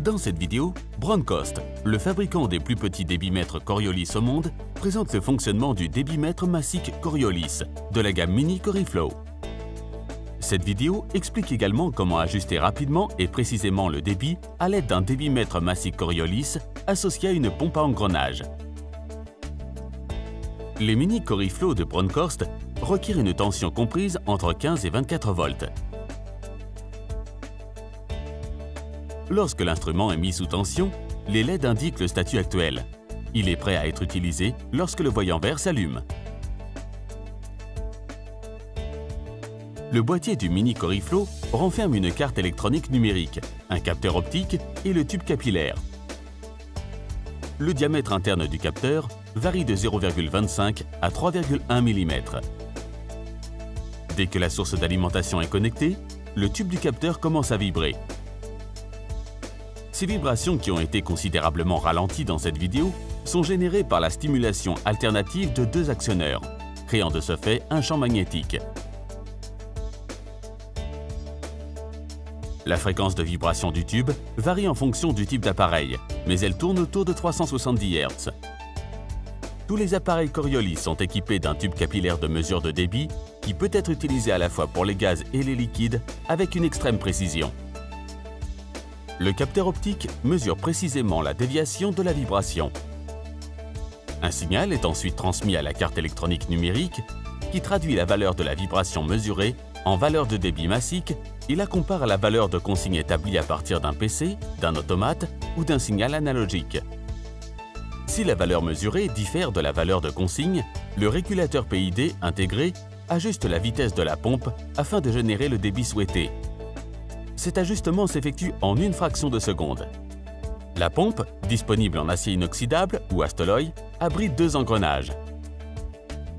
Dans cette vidéo, Broadcast, le fabricant des plus petits débitmètres Coriolis au monde, présente le fonctionnement du débitmètre massique Coriolis de la gamme Mini Coriflow. Cette vidéo explique également comment ajuster rapidement et précisément le débit à l'aide d'un débitmètre massique Coriolis associé à une pompe à engrenage. Les Mini Coriflow de Broadcast requièrent une tension comprise entre 15 et 24 volts. Lorsque l'instrument est mis sous tension, les LED indiquent le statut actuel. Il est prêt à être utilisé lorsque le voyant vert s'allume. Le boîtier du Mini Coriflow renferme une carte électronique numérique, un capteur optique et le tube capillaire. Le diamètre interne du capteur varie de 0,25 à 3,1 mm. Dès que la source d'alimentation est connectée, le tube du capteur commence à vibrer. Ces vibrations, qui ont été considérablement ralenties dans cette vidéo, sont générées par la stimulation alternative de deux actionneurs, créant de ce fait un champ magnétique. La fréquence de vibration du tube varie en fonction du type d'appareil, mais elle tourne autour de 370 Hz. Tous les appareils Coriolis sont équipés d'un tube capillaire de mesure de débit qui peut être utilisé à la fois pour les gaz et les liquides avec une extrême précision. Le capteur optique mesure précisément la déviation de la vibration. Un signal est ensuite transmis à la carte électronique numérique qui traduit la valeur de la vibration mesurée en valeur de débit massique et la compare à la valeur de consigne établie à partir d'un PC, d'un automate ou d'un signal analogique. Si la valeur mesurée diffère de la valeur de consigne, le régulateur PID intégré ajuste la vitesse de la pompe afin de générer le débit souhaité. Cet ajustement s'effectue en une fraction de seconde. La pompe, disponible en acier inoxydable ou Astoloy, abrite deux engrenages.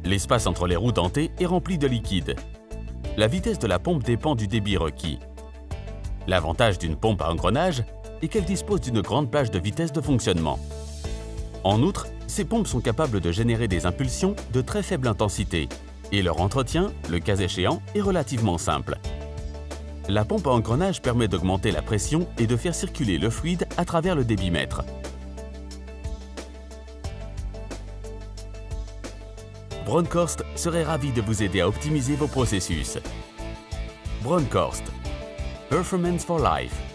L'espace entre les roues dentées est rempli de liquide. La vitesse de la pompe dépend du débit requis. L'avantage d'une pompe à engrenage est qu'elle dispose d'une grande plage de vitesse de fonctionnement. En outre, ces pompes sont capables de générer des impulsions de très faible intensité et leur entretien, le cas échéant, est relativement simple. La pompe à engrenage permet d'augmenter la pression et de faire circuler le fluide à travers le débitmètre. Broadcast serait ravi de vous aider à optimiser vos processus. Broadcast, Performance for Life.